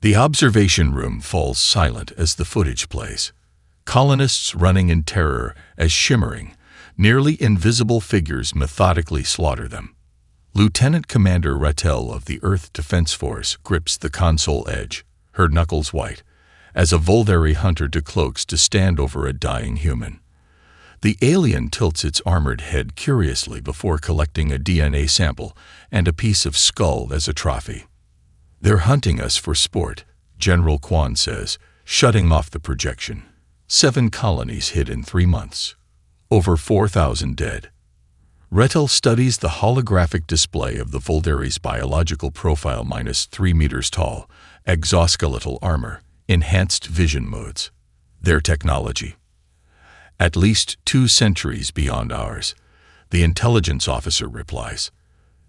The observation room falls silent as the footage plays. Colonists running in terror as shimmering, nearly invisible figures methodically slaughter them. Lieutenant Commander Ratel of the Earth Defense Force grips the console edge, her knuckles white, as a Volteri hunter decloaks to stand over a dying human. The alien tilts its armored head curiously before collecting a DNA sample and a piece of skull as a trophy. "They're hunting us for sport," General Quan says, shutting off the projection. 7 colonies hit in 3 months. Over 4,000 dead. Ratel studies the holographic display of the Volteri's biological profile -3 meters tall, exoskeletal armor, enhanced vision modes. Their technology. At least 2 centuries beyond ours, the intelligence officer replies.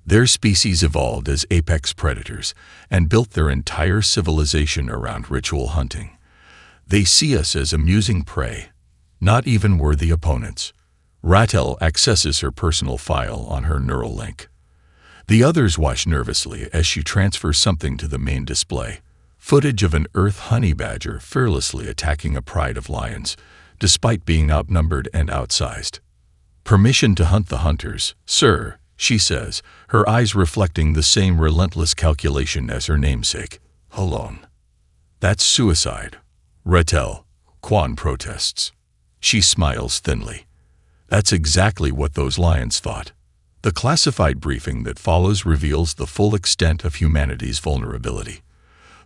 Their species evolved as apex predators and built their entire civilization around ritual hunting. They see us as amusing prey, not even worthy opponents. Ratel accesses her personal file on her neural link. The others watch nervously as she transfers something to the main display. Footage of an Earth honey badger fearlessly attacking a pride of lions, despite being outnumbered and outsized. "Permission to hunt the hunters, sir," she says, her eyes reflecting the same relentless calculation as her namesake. "Alone." "That's suicide." Ratel, Quan protests. She smiles thinly. That's exactly what those lions thought. The classified briefing that follows reveals the full extent of humanity's vulnerability.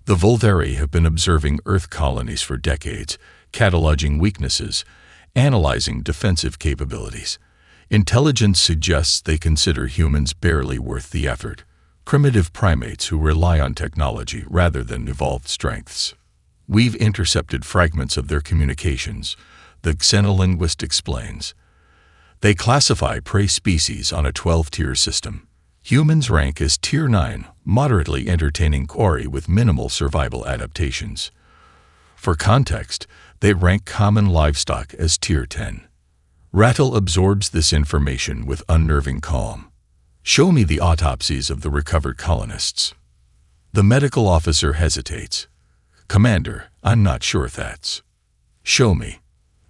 The Volteri have been observing Earth colonies for decades, cataloging weaknesses, analyzing defensive capabilities. Intelligence suggests they consider humans barely worth the effort, primitive primates who rely on technology rather than evolved strengths. "We've intercepted fragments of their communications," the xenolinguist explains. They classify prey species on a 12-tier system. Humans rank as Tier 9, moderately entertaining quarry with minimal survival adaptations. For context, they rank common livestock as Tier 10. Ratel absorbs this information with unnerving calm. "Show me the autopsies of the recovered colonists." The medical officer hesitates. "Commander, I'm not sure that's." "Show me."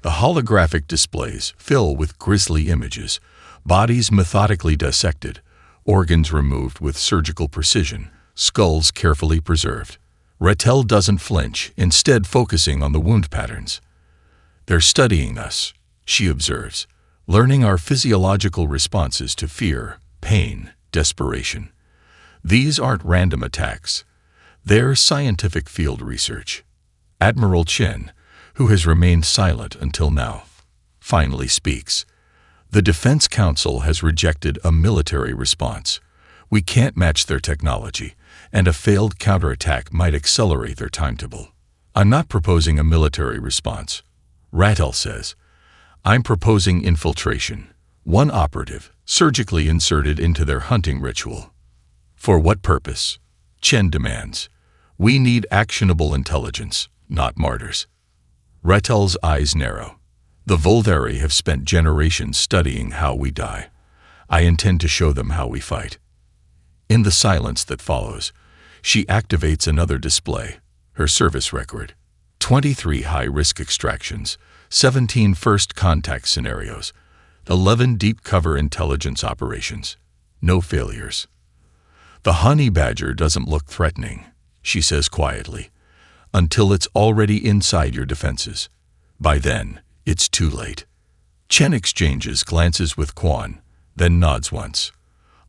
The holographic displays fill with grisly images, bodies methodically dissected, organs removed with surgical precision, skulls carefully preserved. Ratel doesn't flinch, instead focusing on the wound patterns. "They're studying us," she observes, "learning our physiological responses to fear, pain, desperation. These aren't random attacks. They're scientific field research." Admiral Chen, who has remained silent until now, finally speaks. "The Defense Council has rejected a military response. We can't match their technology, and a failed counterattack might accelerate their timetable." "I'm not proposing a military response," Ratel says. "I'm proposing infiltration. One operative, surgically inserted into their hunting ritual." "For what purpose?" Chen demands. "We need actionable intelligence, not martyrs." Ratel's eyes narrow. "The Volteri have spent generations studying how we die. I intend to show them how we fight." In the silence that follows, she activates another display, her service record. 23 high-risk extractions, 17 first contact scenarios, 11 deep cover intelligence operations. No failures. "The honey badger doesn't look threatening," she says quietly, "until it's already inside your defenses. By then, it's too late." Chen exchanges glances with Quan, then nods once.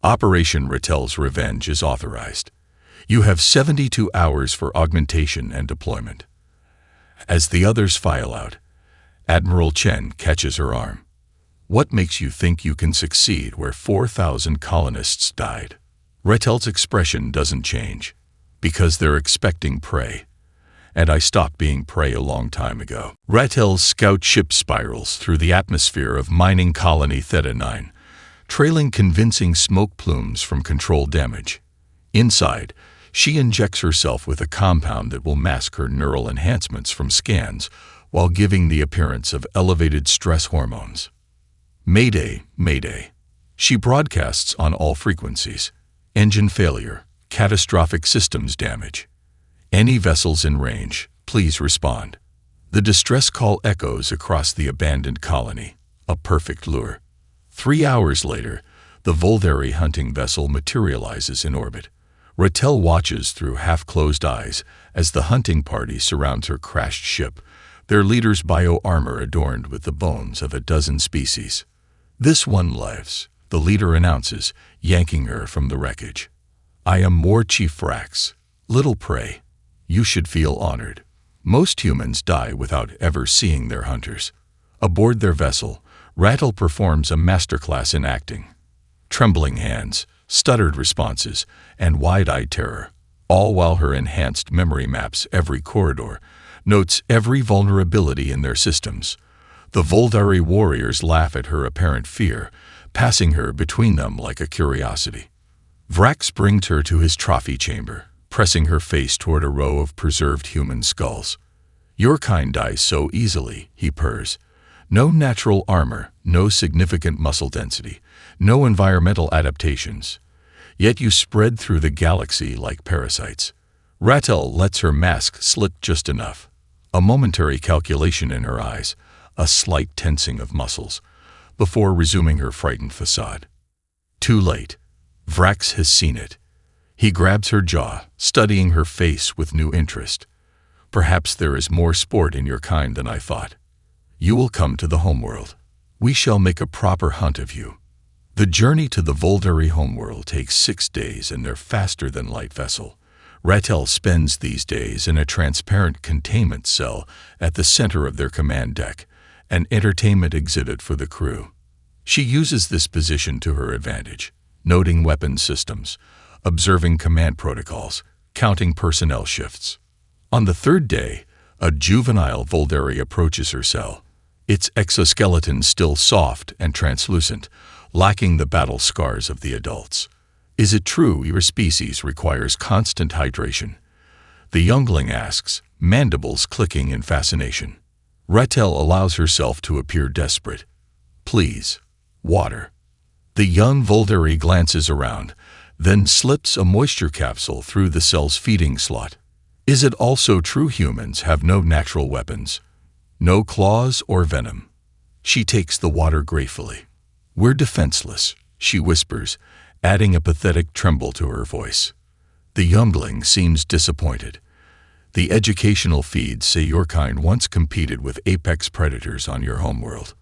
Operation Ratel's Revenge is authorized. You have 72 hours for augmentation and deployment. As the others file out, Admiral Chen catches her arm. "What makes you think you can succeed where 4,000 colonists died?" Ratel's expression doesn't change. "Because they're expecting prey. And I stopped being prey a long time ago." Ratel's scout ship spirals through the atmosphere of mining colony Theta 9, trailing convincing smoke plumes from controlled damage. Inside, she injects herself with a compound that will mask her neural enhancements from scans while giving the appearance of elevated stress hormones. "Mayday, mayday." She broadcasts on all frequencies. "Engine failure, catastrophic systems damage." Any vessels in range, please respond. The distress call echoes across the abandoned colony, a perfect lure. 3 hours later, the Volderi hunting vessel materializes in orbit. Ratel watches through half-closed eyes as the hunting party surrounds her crashed ship, their leader's bio-armor adorned with the bones of a dozen species. "This one lives," the leader announces, yanking her from the wreckage. "I am more Chief Vrax. Little prey. You should feel honored." Most humans die without ever seeing their hunters. Aboard their vessel, Ratel performs a masterclass in acting. Trembling hands, stuttered responses, and wide-eyed terror, all while her enhanced memory maps every corridor, notes every vulnerability in their systems. The Voldari warriors laugh at her apparent fear, passing her between them like a curiosity. Vrax brings her to his trophy chamber, pressing her face toward a row of preserved human skulls. "Your kind dies so easily," he purrs. "No natural armor, no significant muscle density, no environmental adaptations. Yet you spread through the galaxy like parasites." Ratel lets her mask slip just enough. A momentary calculation in her eyes, a slight tensing of muscles, before resuming her frightened facade. Too late. Vrax has seen it. He grabs her jaw, studying her face with new interest. "Perhaps there is more sport in your kind than I thought. You will come to the homeworld. We shall make a proper hunt of you." The journey to the Volderi homeworld takes 6 days in their faster-than-light vessel. Ratel spends these days in a transparent containment cell at the center of their command deck, an entertainment exhibit for the crew. She uses this position to her advantage, noting weapon systems, observing command protocols, counting personnel shifts. On the 3rd day, a juvenile Volderi approaches her cell, its exoskeleton still soft and translucent, lacking the battle scars of the adults. "Is it true your species requires constant hydration?" the youngling asks, mandibles clicking in fascination. Ratel allows herself to appear desperate. "Please, water." The young Volderi glances around, then slips a moisture capsule through the cell's feeding slot. "Is it also true humans have no natural weapons? No claws or venom?" She takes the water gratefully. "We're defenseless," she whispers, adding a pathetic tremble to her voice. The youngling seems disappointed. "The educational feeds say your kind once competed with apex predators on your homeworld.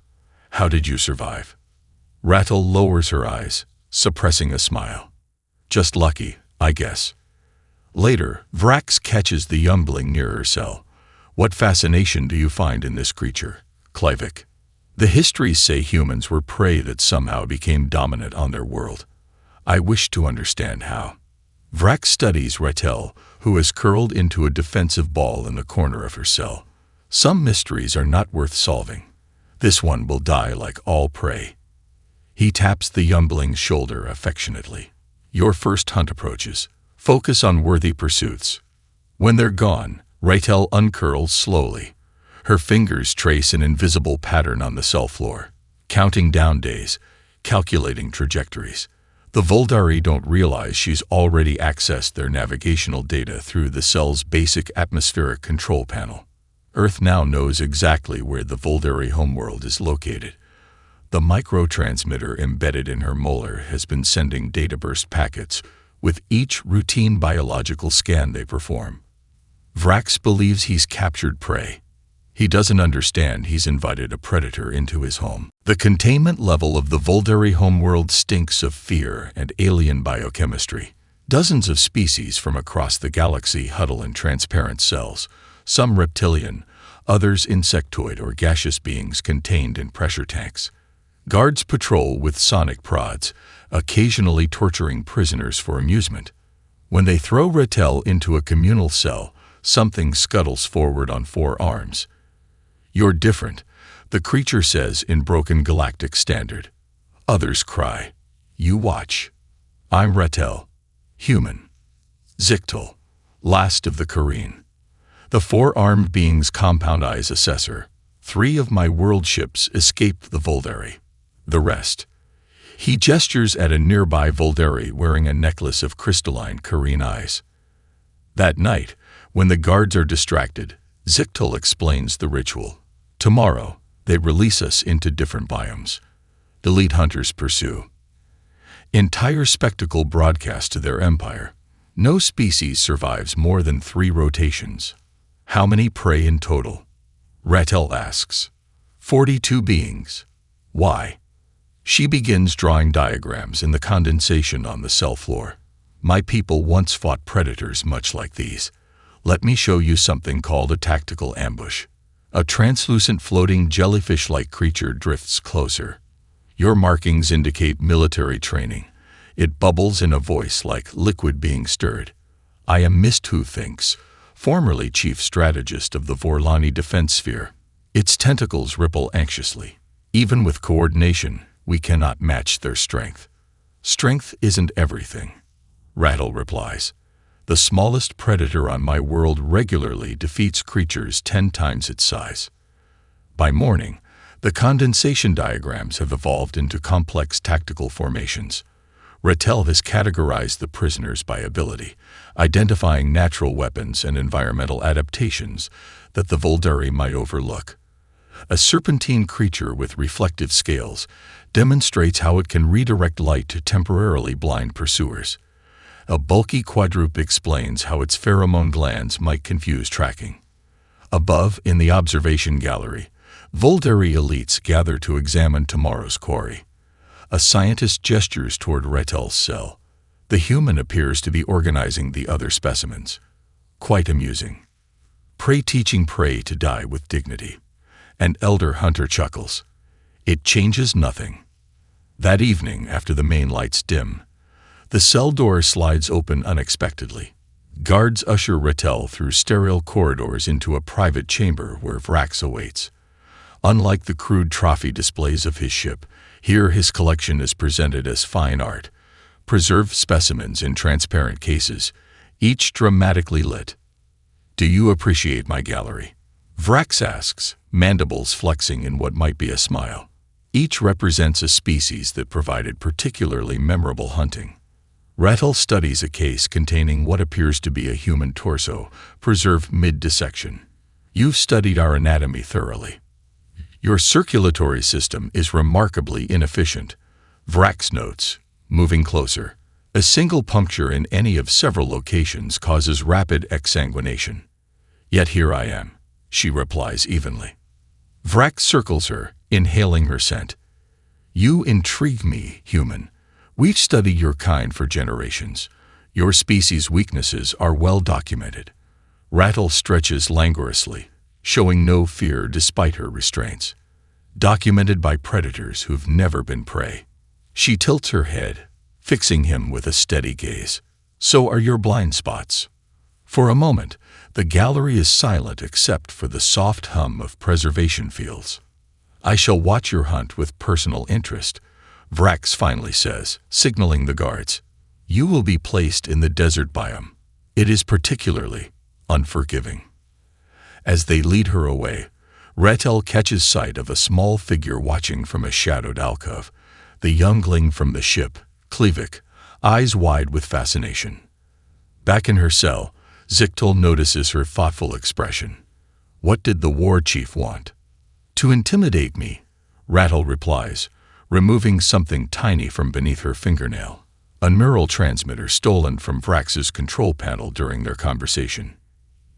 How did you survive?" Ratel lowers her eyes, suppressing a smile. "Just lucky, I guess." Later, Vrax catches the youngling near her cell. "What fascination do you find in this creature, Clivic?" "The histories say humans were prey that somehow became dominant on their world. I wish to understand how." Vrax studies Ratel, who is curled into a defensive ball in the corner of her cell. "Some mysteries are not worth solving. This one will die like all prey." He taps the youngling's shoulder affectionately. "Your first hunt approaches. Focus on worthy pursuits." When they're gone, Ratel uncurls slowly. Her fingers trace an invisible pattern on the cell floor, counting down days, calculating trajectories. The Voldari don't realize she's already accessed their navigational data through the cell's basic atmospheric control panel. Earth now knows exactly where the Voldari homeworld is located. The microtransmitter embedded in her molar has been sending data burst packets with each routine biological scan they perform. Vrax believes he's captured prey. He doesn't understand he's invited a predator into his home. The containment level of the Volderi homeworld stinks of fear and alien biochemistry. Dozens of species from across the galaxy huddle in transparent cells, some reptilian, others insectoid or gaseous beings contained in pressure tanks. Guards patrol with sonic prods, occasionally torturing prisoners for amusement. When they throw Ratel into a communal cell, something scuttles forward on 4 arms. "You're different," the creature says in broken galactic standard. Others cry. "You watch. I'm Ratel. Human. Zictal. Last of the Kareen." The 4-armed being's compound eyes assess her. 3 of my world ships escaped the Volderi. The rest. He gestures at a nearby Volderi wearing a necklace of crystalline Kareen eyes. "That night, When the guards are distracted, Zictel explains the ritual. Tomorrow, they release us into different biomes. Elite hunters pursue. Entire spectacle broadcast to their empire. No species survives more than 3 rotations. How many prey in total? Ratel asks. 42 beings. Why? She begins drawing diagrams in the condensation on the cell floor. My people once fought predators much like these. Let me show you something called a tactical ambush. A translucent floating jellyfish-like creature drifts closer. Your markings indicate military training. It bubbles in a voice like liquid being stirred. I am Mist Who Thinks, formerly chief strategist of the Vorlani defense sphere. Its tentacles ripple anxiously. Even with coordination, we cannot match their strength. Strength isn't everything. Ratel replies. The smallest predator on my world regularly defeats creatures 10 times its size. By morning, the condensation diagrams have evolved into complex tactical formations. Ratel has categorized the prisoners by ability, identifying natural weapons and environmental adaptations that the Voldari might overlook. A serpentine creature with reflective scales demonstrates how it can redirect light to temporarily blind pursuers. A bulky quadruped explains how its pheromone glands might confuse tracking. Above, in the observation gallery, Voldari elites gather to examine tomorrow's quarry. A scientist gestures toward Ratel's cell. The human appears to be organizing the other specimens. Quite amusing. Prey teaching prey to die with dignity. An elder hunter chuckles. It changes nothing. That evening, after the main lights dim, the cell door slides open unexpectedly. Guards usher Ratel through sterile corridors into a private chamber where Vrax awaits. Unlike the crude trophy displays of his ship, here his collection is presented as fine art, preserved specimens in transparent cases, each dramatically lit. Do you appreciate my gallery? Vrax asks, mandibles flexing in what might be a smile. Each represents a species that provided particularly memorable hunting. Ratel studies a case containing what appears to be a human torso, preserved mid-dissection. You've studied our anatomy thoroughly. Your circulatory system is remarkably inefficient. Vrax notes, moving closer. A single puncture in any of several locations causes rapid exsanguination. Yet here I am, she replies evenly. Vrax circles her, inhaling her scent. You intrigue me, human. We've studied your kind for generations. Your species' weaknesses are well documented. Ratel stretches languorously, showing no fear despite her restraints. Documented by predators who've never been prey. She tilts her head, fixing him with a steady gaze. So are your blind spots. For a moment, the gallery is silent except for the soft hum of preservation fields. I shall watch your hunt with personal interest, Vrax finally says, signaling the guards. You will be placed in the desert biome. It is particularly unforgiving. As they lead her away, Ratel catches sight of a small figure watching from a shadowed alcove, the youngling from the ship, Klevik, eyes wide with fascination. Back in her cell, Zictel notices her thoughtful expression. What did the war chief want? To intimidate me, Ratel replies, removing something tiny from beneath her fingernail, a neural transmitter stolen from Vrax's control panel during their conversation.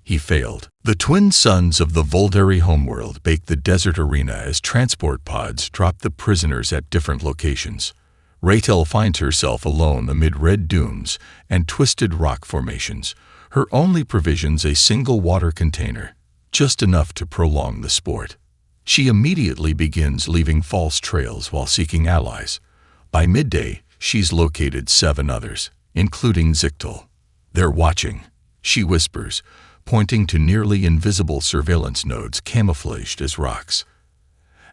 He failed. The twin suns of the Voldari homeworld bake the desert arena as transport pods drop the prisoners at different locations. Ratel finds herself alone amid red dunes and twisted rock formations, her only provisions a single water container, just enough to prolong the sport. She immediately begins leaving false trails while seeking allies. By midday, she's located 7 others, including Zictel. They're watching, she whispers, pointing to nearly invisible surveillance nodes camouflaged as rocks.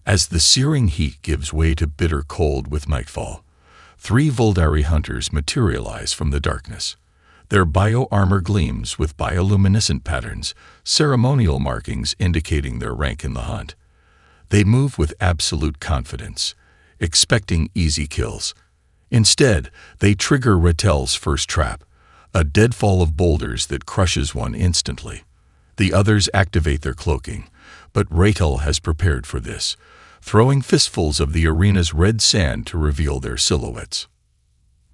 As the searing heat gives way to bitter cold with nightfall, 3 Voldari hunters materialize from the darkness. Their bio-armor gleams with bioluminescent patterns, ceremonial markings indicating their rank in the hunt. They move with absolute confidence, expecting easy kills. Instead, they trigger Ratel's first trap, a deadfall of boulders that crushes one instantly. The others activate their cloaking, but Ratel has prepared for this, throwing fistfuls of the arena's red sand to reveal their silhouettes.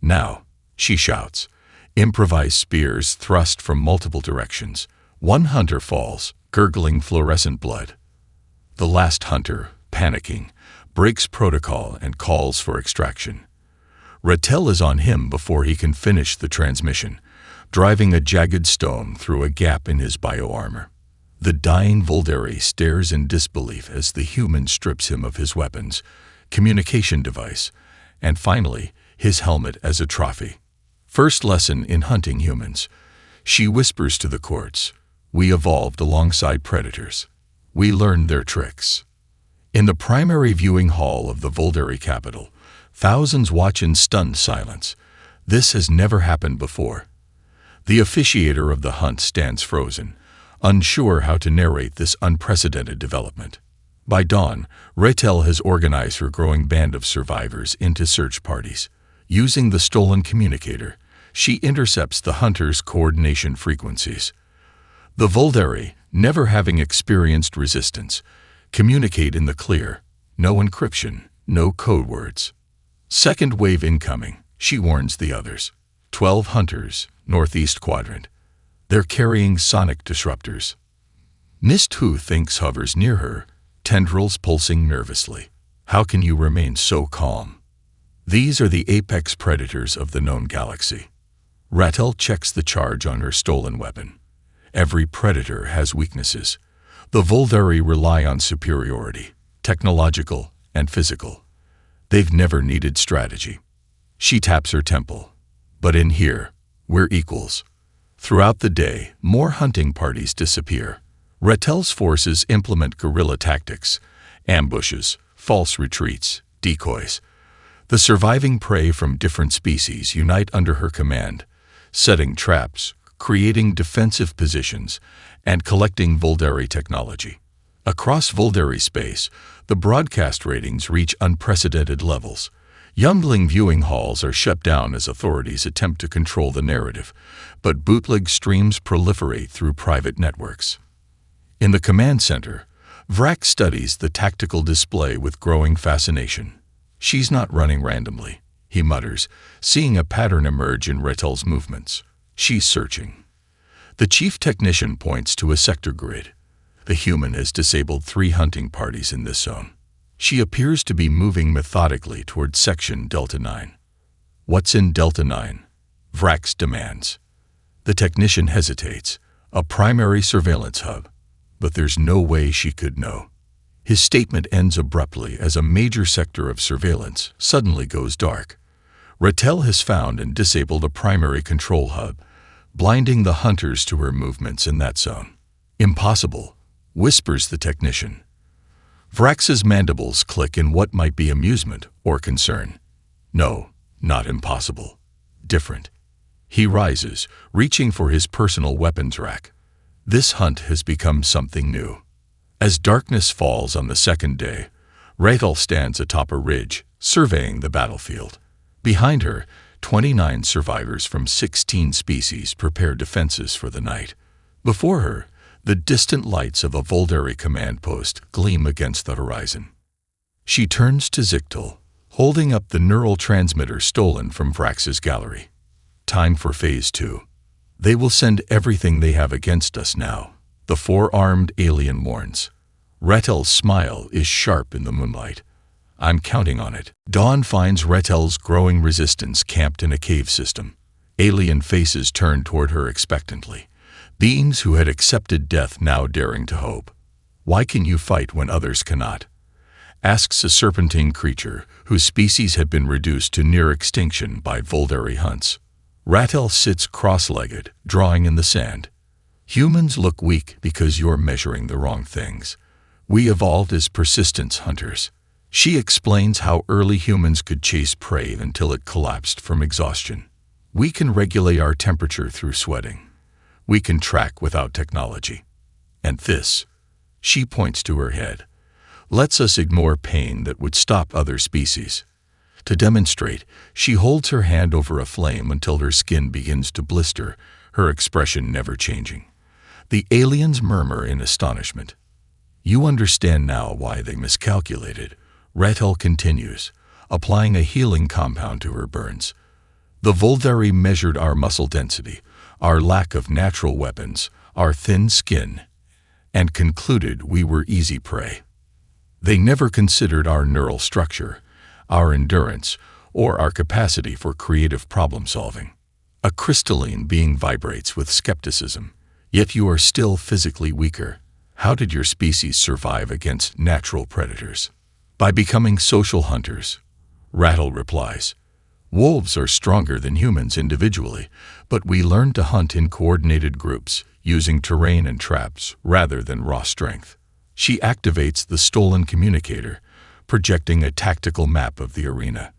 Now, she shouts, improvised spears thrust from multiple directions. One hunter falls, gurgling fluorescent blood. The last hunter, panicking, breaks protocol and calls for extraction. Ratel is on him before he can finish the transmission, driving a jagged stone through a gap in his bioarmor. The dying Volderi stares in disbelief as the human strips him of his weapons, communication device, and finally, his helmet as a trophy. First lesson in hunting humans. She whispers to the corpse, "We evolved alongside predators. We learned their tricks." In the primary viewing hall of the Volderi capital, thousands watch in stunned silence. This has never happened before. The officiator of the hunt stands frozen, unsure how to narrate this unprecedented development. By dawn, Ratel has organized her growing band of survivors into search parties. Using the stolen communicator, she intercepts the hunters' coordination frequencies. The Volderi, never having experienced resistance, communicate in the clear. No encryption, no code words. Second wave incoming, she warns the others. 12 hunters, northeast quadrant. They're carrying sonic disruptors. Mist Who thinks hovers near her, tendrils pulsing nervously. How can you remain so calm? These are the apex predators of the known galaxy. Ratel checks the charge on her stolen weapon. Every predator has weaknesses. The Volderi rely on superiority, technological and physical. They've never needed strategy. She taps her temple. But in here, we're equals. Throughout the day, more hunting parties disappear. Ratel's forces implement guerrilla tactics, ambushes, false retreats, decoys. The surviving prey from different species unite under her command, setting traps, creating defensive positions, and collecting Volderi technology. Across Volderi space, the broadcast ratings reach unprecedented levels. Yumbling viewing halls are shut down as authorities attempt to control the narrative, but bootleg streams proliferate through private networks. In the command center, Vrak studies the tactical display with growing fascination. She's not running randomly, he mutters, seeing a pattern emerge in Ratel's movements. She's searching. The chief technician points to a sector grid. The human has disabled 3 hunting parties in this zone. She appears to be moving methodically toward Section Delta 9. What's in Delta 9? Vrax demands. The technician hesitates. A primary surveillance hub. But there's no way she could know. His statement ends abruptly as a major sector of surveillance suddenly goes dark. Ratel has found and disabled a primary control hub, blinding the hunters to her movements in that zone. Impossible, whispers the technician. Vrax's mandibles click in what might be amusement or concern. No, not impossible. Different. He rises, reaching for his personal weapons rack. This hunt has become something new. As darkness falls on the second day, Ratel stands atop a ridge, surveying the battlefield. Behind her, 29 survivors from 16 species prepare defenses for the night. Before her, the distant lights of a Volderi command post gleam against the horizon. She turns to Zictel, holding up the neural transmitter stolen from Vrax's gallery. Time for Phase 2. They will send everything they have against us now, the 4-armed alien warns. Ratel's smile is sharp in the moonlight. I'm counting on it. Dawn finds Ratel's growing resistance camped in a cave system. Alien faces turn toward her expectantly. Beings who had accepted death now daring to hope. Why can you fight when others cannot? Asks a serpentine creature whose species had been reduced to near extinction by Volderi hunts. Ratel sits cross-legged, drawing in the sand. Humans look weak because you're measuring the wrong things. We evolved as persistence hunters. She explains how early humans could chase prey until it collapsed from exhaustion. We can regulate our temperature through sweating. We can track without technology. And this, she points to her head, lets us ignore pain that would stop other species. To demonstrate, she holds her hand over a flame until her skin begins to blister, her expression never changing. The aliens murmur in astonishment. "You understand now why they miscalculated," Ratel continues, applying a healing compound to her burns. "The Voldari measured our muscle density, our lack of natural weapons, our thin skin, and concluded we were easy prey. They never considered our neural structure, our endurance, or our capacity for creative problem-solving. A crystalline being vibrates with skepticism, yet you are still physically weaker. How did your species survive against natural predators?" "By becoming social hunters," Ratel replies. "Wolves are stronger than humans individually, but we learned to hunt in coordinated groups, using terrain and traps rather than raw strength." She activates the stolen communicator, projecting a tactical map of the arena,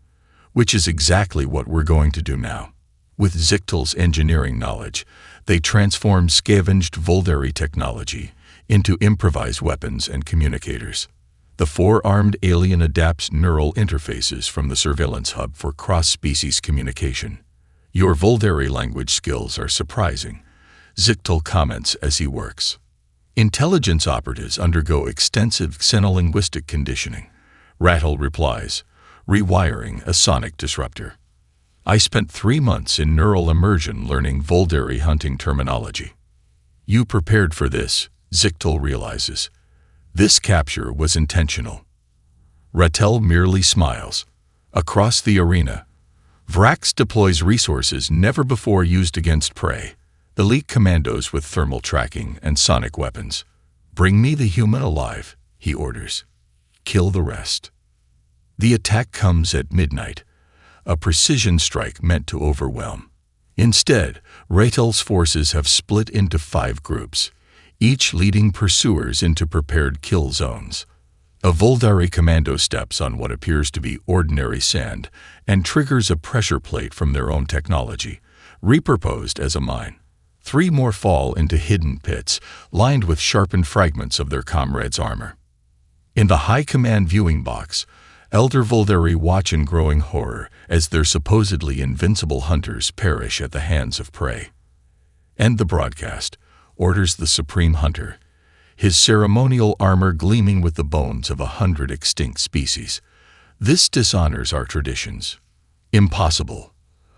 which is exactly what we're going to do now. With Zictel's engineering knowledge, they transform scavenged Voldari technology into improvised weapons and communicators. The four-armed alien adapts neural interfaces from the surveillance hub for cross-species communication. "Your Voldari language skills are surprising," Zictel comments as he works. "Intelligence operatives undergo extensive xenolinguistic conditioning," Ratel replies, rewiring a sonic disruptor. "I spent 3 months in neural immersion learning Voldari hunting terminology." "You prepared for this," Zictel realizes. "This capture was intentional." Ratel merely smiles. Across the arena, Vrax deploys resources never before used against prey. Elite commandos with thermal tracking and sonic weapons. "Bring me the human alive," he orders. "Kill the rest." The attack comes at midnight, a precision strike meant to overwhelm. Instead, Ratel's forces have split into 5 groups, each leading pursuers into prepared kill zones. A Voldari commando steps on what appears to be ordinary sand and triggers a pressure plate from their own technology, repurposed as a mine. 3 more fall into hidden pits, lined with sharpened fragments of their comrades' armor. In the High Command viewing box, Elder Voldari watch in growing horror as their supposedly invincible hunters perish at the hands of prey. "End the broadcast," orders the Supreme Hunter, his ceremonial armor gleaming with the bones of 100 extinct species. "This dishonors our traditions." "Impossible,"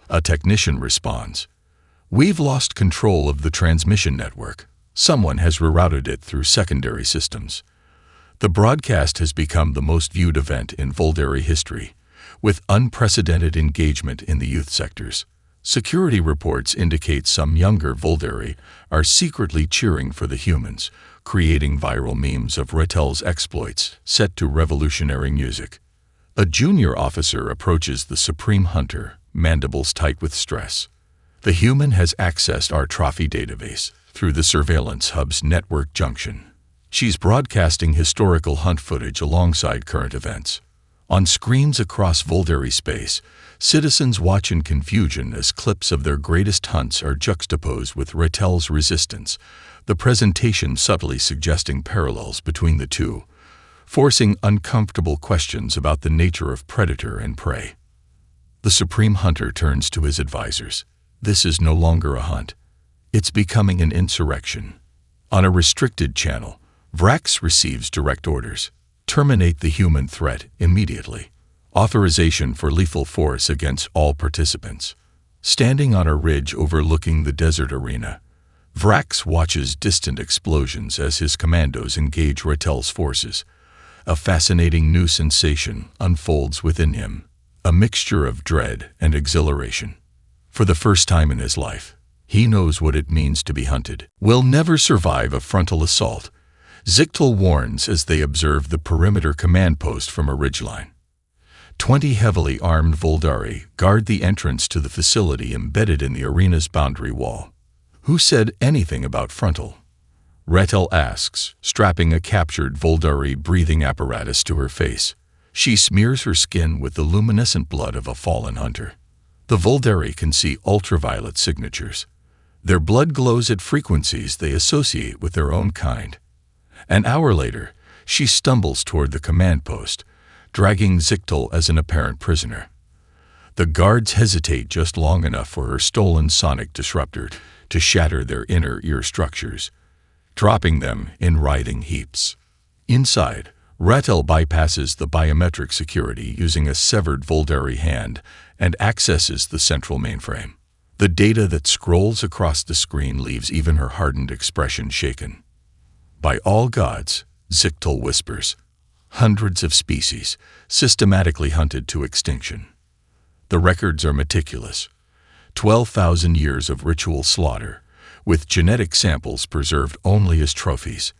a technician responds. "We've lost control of the transmission network. Someone has rerouted it through secondary systems." The broadcast has become the most viewed event in Voldari history, with unprecedented engagement in the youth sectors. Security reports indicate some younger Voldari are secretly cheering for the humans, creating viral memes of Ratel's exploits set to revolutionary music. A junior officer approaches the Supreme Hunter, mandibles tight with stress. "The human has accessed our trophy database through the surveillance hub's network junction. She's broadcasting historical hunt footage alongside current events." On screens across Voldari space, citizens watch in confusion as clips of their greatest hunts are juxtaposed with Ratel's resistance, the presentation subtly suggesting parallels between the two, forcing uncomfortable questions about the nature of predator and prey. The Supreme Hunter turns to his advisors. "This is no longer a hunt. It's becoming an insurrection." On a restricted channel, Vrax receives direct orders. "Terminate the human threat immediately. Authorization for lethal force against all participants." Standing on a ridge overlooking the desert arena, Vrax watches distant explosions as his commandos engage Ratel's forces. A fascinating new sensation unfolds within him, a mixture of dread and exhilaration. For the first time in his life, he knows what it means to be hunted. "We'll never survive a frontal assault," Zictel warns as they observe the perimeter command post from a ridgeline. 20 heavily armed Voldari guard the entrance to the facility embedded in the arena's boundary wall. "Who said anything about frontal?" Ratel asks, strapping a captured Voldari breathing apparatus to her face. She smears her skin with the luminescent blood of a fallen hunter. The Voldari can see ultraviolet signatures. Their blood glows at frequencies they associate with their own kind. An hour later, she stumbles toward the command post, dragging Zictel as an apparent prisoner. The guards hesitate just long enough for her stolen sonic disruptor to shatter their inner ear structures, dropping them in writhing heaps. Inside, Ratel bypasses the biometric security using a severed Voldari hand and accesses the central mainframe. The data that scrolls across the screen leaves even her hardened expression shaken. By all gods, Zictel whispers, hundreds of species systematically hunted to extinction. The records are meticulous. 12,000 years of ritual slaughter, with genetic samples preserved only as trophies.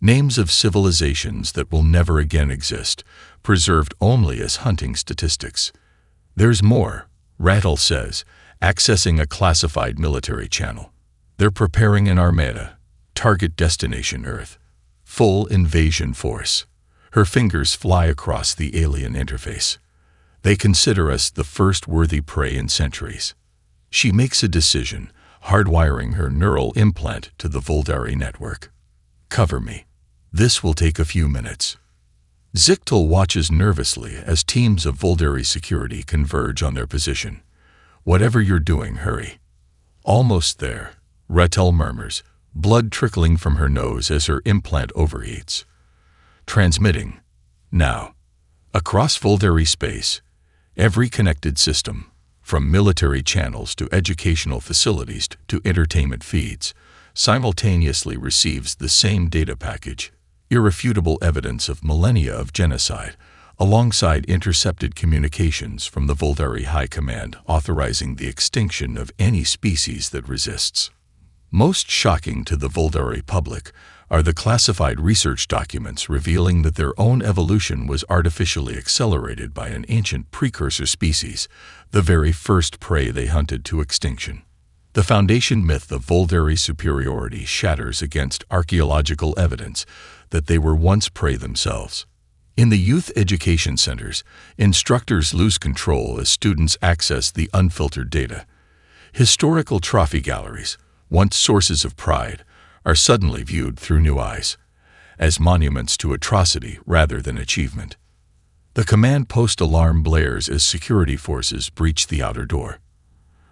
Names of civilizations that will never again exist, preserved only as hunting statistics. There's more, Ratel says, accessing a classified military channel. They're preparing an armada. Target destination Earth. Full invasion force. Her fingers fly across the alien interface. They consider us the first worthy prey in centuries. She makes a decision, hardwiring her neural implant to the Voldari network. Cover me. This will take a few minutes. Zictel watches nervously as teams of Voldari security converge on their position. Whatever you're doing, hurry. Almost there, Ratel murmurs, blood trickling from her nose as her implant overheats. Transmitting. Now. Across Voldari space, every connected system, from military channels to educational facilities to entertainment feeds, simultaneously receives the same data package, irrefutable evidence of millennia of genocide, alongside intercepted communications from the Voldari High Command authorizing the extinction of any species that resists. Most shocking to the Voldari public are the classified research documents revealing that their own evolution was artificially accelerated by an ancient precursor species, the very first prey they hunted to extinction. The foundation myth of Voldari superiority shatters against archaeological evidence that they were once prey themselves. In the youth education centers, instructors lose control as students access the unfiltered data. Historical trophy galleries, once sources of pride, are suddenly viewed through new eyes, as monuments to atrocity rather than achievement. The command post alarm blares as security forces breach the outer door.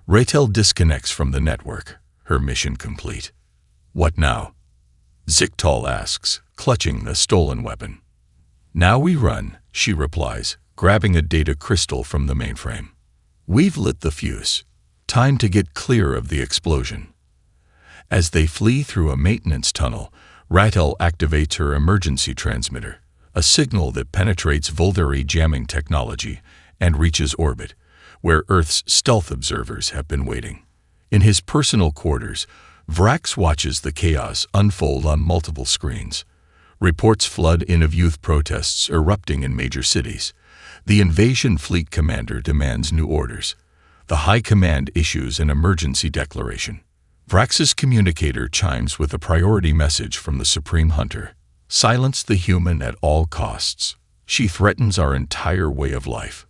Ratel disconnects from the network, her mission complete. What now? Zictel asks, clutching the stolen weapon. Now we run, she replies, grabbing a data crystal from the mainframe. We've lit the fuse. Time to get clear of the explosion. As they flee through a maintenance tunnel, Ratel activates her emergency transmitter, a signal that penetrates Voldari jamming technology and reaches orbit, where Earth's stealth observers have been waiting. In his personal quarters, Vrax watches the chaos unfold on multiple screens. Reports flood in of youth protests erupting in major cities. The invasion fleet commander demands new orders. The High Command issues an emergency declaration. Vrax's communicator chimes with a priority message from the Supreme Hunter. Silence the human at all costs. She threatens our entire way of life.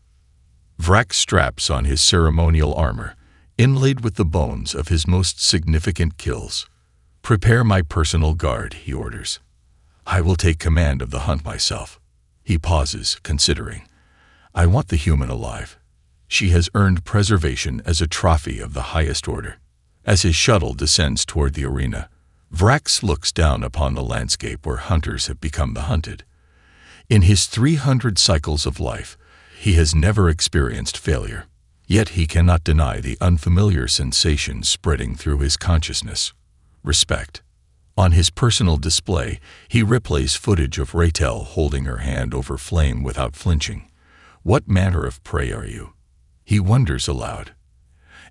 Vrax straps on his ceremonial armor, inlaid with the bones of his most significant kills. Prepare my personal guard, he orders. I will take command of the hunt myself. He pauses, considering. I want the human alive. She has earned preservation as a trophy of the highest order. As his shuttle descends toward the arena, Vrax looks down upon the landscape where hunters have become the hunted. In his 300 cycles of life, he has never experienced failure. Yet he cannot deny the unfamiliar sensation spreading through his consciousness. Respect. On his personal display, he replays footage of Ratel holding her hand over flame without flinching. What manner of prey are you? He wonders aloud.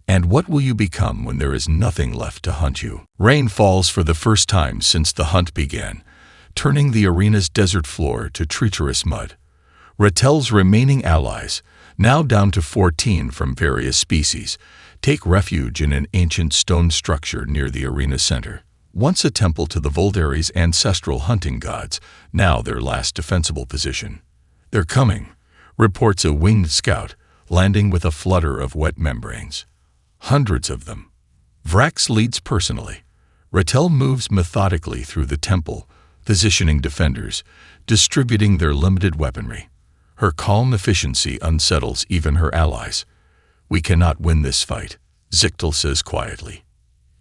And what will you become when there is nothing left to hunt you? Rain falls for the first time since the hunt began, turning the arena's desert floor to treacherous mud. Ratel's remaining allies, now down to 14 from various species, take refuge in an ancient stone structure near the arena center. Once a temple to the Voldari's ancestral hunting gods, now their last defensible position. They're coming, reports a winged scout, landing with a flutter of wet membranes. Hundreds of them. Vrax leads personally. Ratel moves methodically through the temple, positioning defenders, distributing their limited weaponry. Her calm efficiency unsettles even her allies. We cannot win this fight, Zictel says quietly.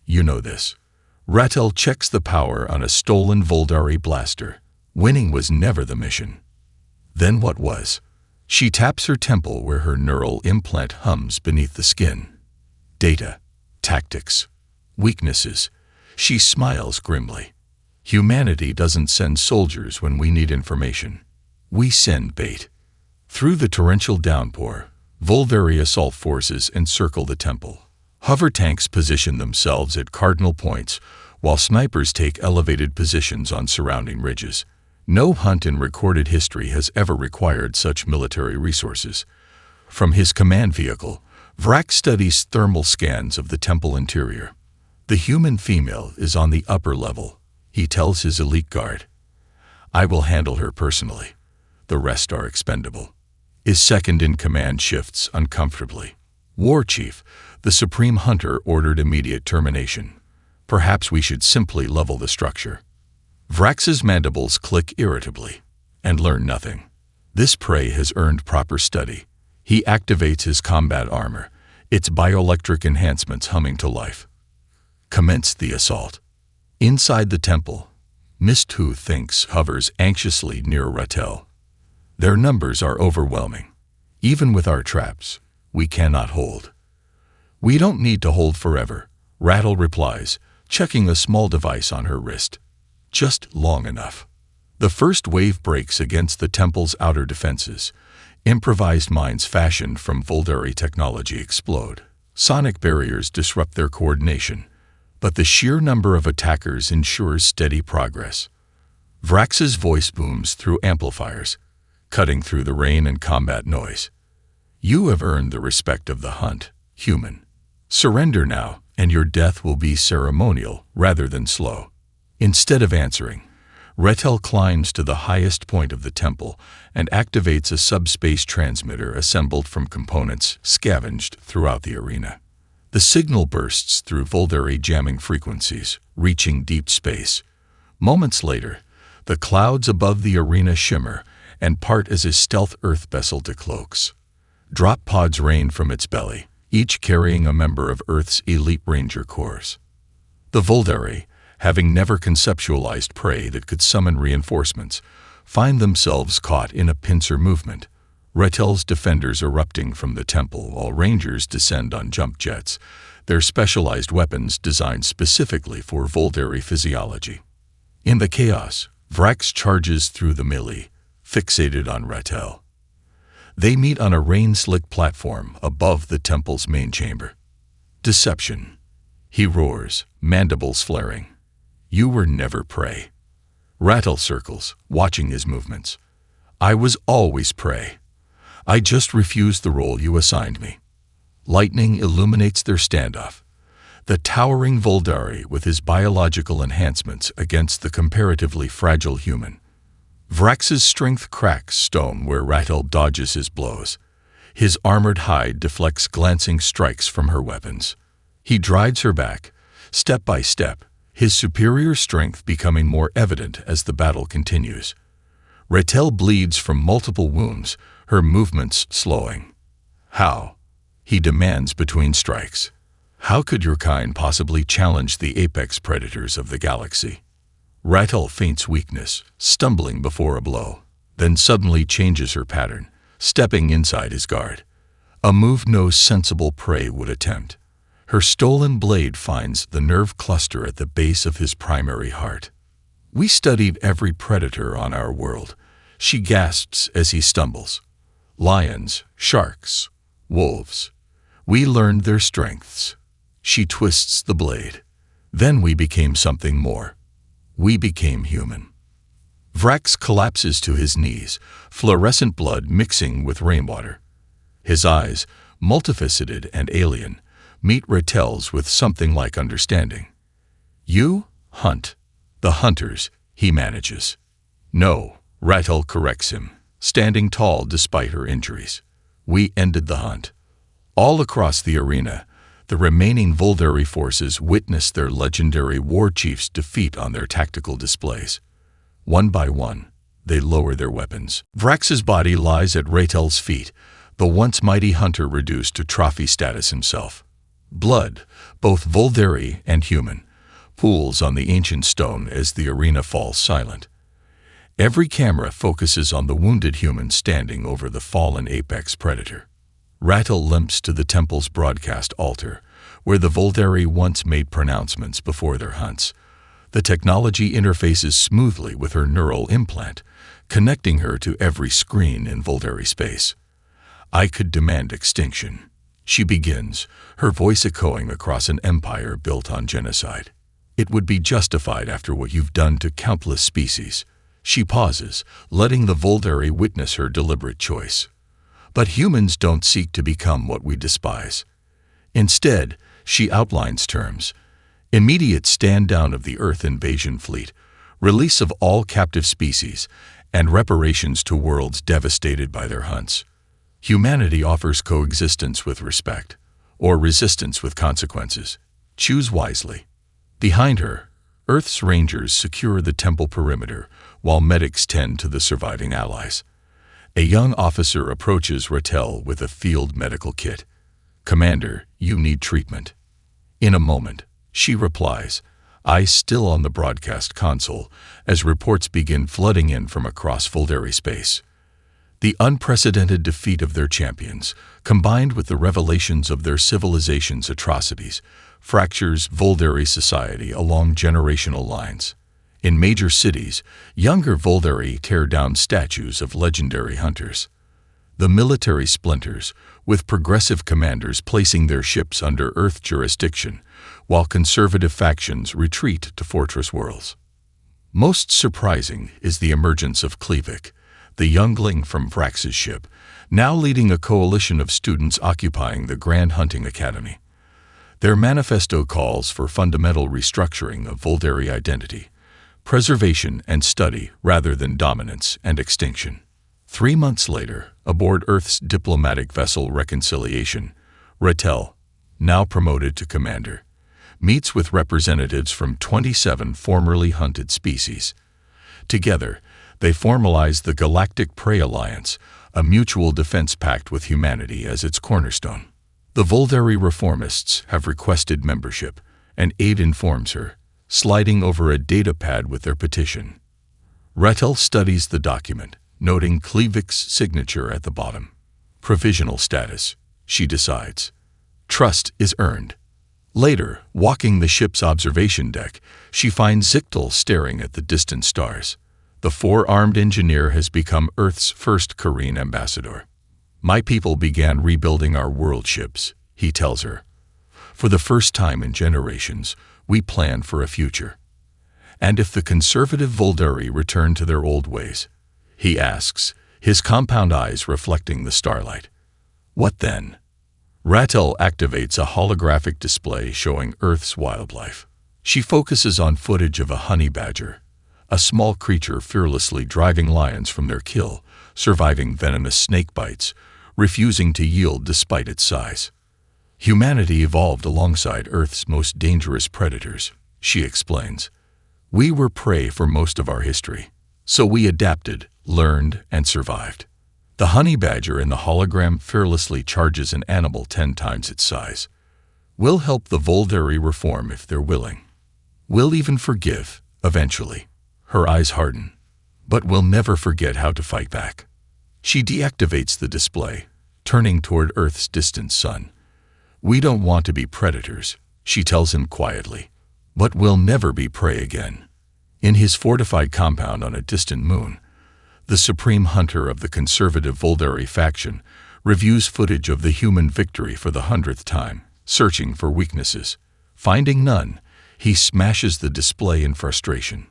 You know this. Ratel checks the power on a stolen Voldari blaster. Winning was never the mission. Then what was? She taps her temple where her neural implant hums beneath the skin. Data, tactics, weaknesses. She smiles grimly. Humanity doesn't send soldiers when we need information. We send bait. Through the torrential downpour, Voldari assault forces encircle the temple. Hover tanks position themselves at cardinal points, while snipers take elevated positions on surrounding ridges. No hunt in recorded history has ever required such military resources. From his command vehicle, Vrak studies thermal scans of the temple interior. The human female is on the upper level. He tells his elite guard, I will handle her personally. The rest are expendable. His second-in-command shifts uncomfortably. War Chief, the Supreme Hunter, ordered immediate termination. Perhaps we should simply level the structure. Vrax's mandibles click irritably and learn nothing. This prey has earned proper study. He activates his combat armor, its bioelectric enhancements humming to life. Commence the assault. Inside the temple, Mist-Who thinks hovers anxiously near Ratel. Their numbers are overwhelming. Even with our traps, we cannot hold. We don't need to hold forever, Ratel replies, checking a small device on her wrist. Just long enough. The first wave breaks against the temple's outer defenses. Improvised mines fashioned from Voldari technology explode. Sonic barriers disrupt their coordination, but the sheer number of attackers ensures steady progress. Vrax's voice booms through amplifiers, cutting through the rain and combat noise. You have earned the respect of the hunt, human. Surrender now, and your death will be ceremonial rather than slow. Instead of answering, Ratel climbs to the highest point of the temple and activates a subspace transmitter assembled from components scavenged throughout the arena. The signal bursts through Voldari jamming frequencies, reaching deep space. Moments later, the clouds above the arena shimmer and part as a stealth Earth vessel decloaks. Drop pods rain from its belly, each carrying a member of Earth's elite Ranger Corps. The Voldari, having never conceptualized prey that could summon reinforcements, find themselves caught in a pincer movement. Ratel's defenders erupting from the temple while Rangers descend on jump jets, their specialized weapons designed specifically for Voldari physiology. In the chaos, Vrax charges through the melee, fixated on Ratel. They meet on a rain-slick platform above the temple's main chamber. Deception. He roars, mandibles flaring. You were never prey. Ratel circles, watching his movements. I was always prey. I just refused the role you assigned me. Lightning illuminates their standoff. The towering Voldari with his biological enhancements against the comparatively fragile human. Vrax's strength cracks stone where Ratel dodges his blows. His armored hide deflects glancing strikes from her weapons. He drives her back, step by step, his superior strength becoming more evident as the battle continues. Ratel bleeds from multiple wounds, her movements slowing. How? He demands between strikes. How could your kind possibly challenge the apex predators of the galaxy? Ratel feints weakness, stumbling before a blow, then suddenly changes her pattern, stepping inside his guard. A move no sensible prey would attempt. Her stolen blade finds the nerve cluster at the base of his primary heart. We studied every predator on our world, she gasps as he stumbles. Lions, sharks, wolves. We learned their strengths. She twists the blade. Then we became something more. We became human. Vrax collapses to his knees, fluorescent blood mixing with rainwater. His eyes, multifaceted and alien, meet Ratel's with something like understanding. You hunt. The hunters, he manages. No, Ratel corrects him, standing tall despite her injuries. We ended the hunt. All across the arena, the remaining Voldari forces witness their legendary war chief's defeat on their tactical displays. One by one, they lower their weapons. Vrax's body lies at Ratel's feet, the once mighty hunter reduced to trophy status himself. Blood, both Volderi and human, pools on the ancient stone as the arena falls silent. Every camera focuses on the wounded human standing over the fallen apex predator. Ratel limps to the temple's broadcast altar, where the Volderi once made pronouncements before their hunts. The technology interfaces smoothly with her neural implant, connecting her to every screen in Volderi space. "I could demand extinction," she begins, her voice echoing across an empire built on genocide. "It would be justified after what you've done to countless species." She pauses, letting the Volderi witness her deliberate choice. But humans don't seek to become what we despise. Instead, she outlines terms: immediate stand-down of the Earth invasion fleet, release of all captive species, and reparations to worlds devastated by their hunts. Humanity offers coexistence with respect, or resistance with consequences. Choose wisely. Behind her, Earth's rangers secure the temple perimeter, while medics tend to the surviving allies. A young officer approaches Ratel with a field medical kit. "Commander, you need treatment." In a moment, she replies, eyes still on the broadcast console, as reports begin flooding in from across Volderi space. The unprecedented defeat of their champions, combined with the revelations of their civilization's atrocities, fractures Volderi society along generational lines. In major cities, younger Volderi tear down statues of legendary hunters. The military splinters, with progressive commanders placing their ships under Earth jurisdiction, while conservative factions retreat to fortress worlds. Most surprising is the emergence of Klevik, the youngling from Vrax's ship, now leading a coalition of students occupying the Grand Hunting Academy. Their manifesto calls for fundamental restructuring of Volderi identity, preservation and study rather than dominance and extinction. 3 months later, aboard Earth's diplomatic vessel Reconciliation, Ratel, now promoted to commander, meets with representatives from 27 formerly hunted species. Together, they formalize the Galactic Prey Alliance, a mutual defense pact with humanity as its cornerstone. The Volderi reformists have requested membership, and Aid informs her, sliding over a data pad with their petition. Ratel studies the document, noting Klevik's signature at the bottom. Provisional status, she decides. Trust is earned. Later, walking the ship's observation deck, she finds Zictel staring at the distant stars. The four-armed engineer has become Earth's first Kareen ambassador. "My people began rebuilding our world ships," he tells her. "For the first time in generations, we plan for a future." "And if the conservative Volderi return to their old ways?" he asks, his compound eyes reflecting the starlight. "What then?" Ratel activates a holographic display showing Earth's wildlife. She focuses on footage of a honey badger, a small creature fearlessly driving lions from their kill, surviving venomous snake bites, refusing to yield despite its size. "Humanity evolved alongside Earth's most dangerous predators," she explains. "We were prey for most of our history, so we adapted, learned, and survived." The honey badger in the hologram fearlessly charges an animal 10 times its size. "We'll help the Volderi reform if they're willing. We'll even forgive, eventually." Her eyes harden. "But we'll never forget how to fight back." She deactivates the display, turning toward Earth's distant sun. "We don't want to be predators," she tells him quietly, "but we'll never be prey again." In his fortified compound on a distant moon, the supreme hunter of the conservative Volderi faction reviews footage of the human victory for the 100th time, searching for weaknesses. Finding none, he smashes the display in frustration.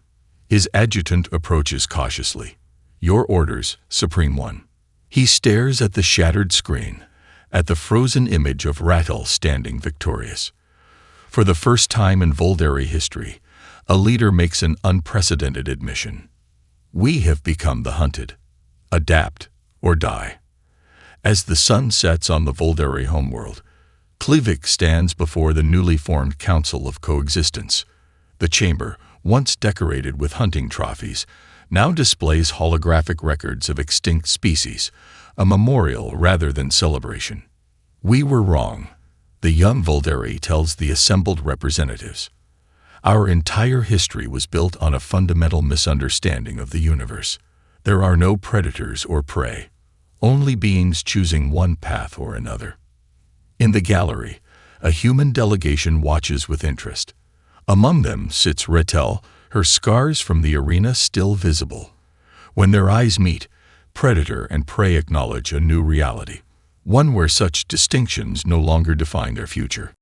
His adjutant approaches cautiously. "Your orders, Supreme One." He stares at the shattered screen, at the frozen image of Ratel standing victorious. For the first time in Volderi history, a leader makes an unprecedented admission. "We have become the hunted. Adapt or die." As the sun sets on the Volderi homeworld, Klevik stands before the newly formed Council of Coexistence. The chamber, once decorated with hunting trophies, now displays holographic records of extinct species, a memorial rather than celebration. We were wrong, the young Volderi tells the assembled representatives. Our entire history was built on a fundamental misunderstanding of the universe. There are no predators or prey, only beings choosing one path or another. In the gallery, a human delegation watches with interest. Among them sits Ratel, her scars from the arena still visible. When their eyes meet, predator and prey acknowledge a new reality, one where such distinctions no longer define their future.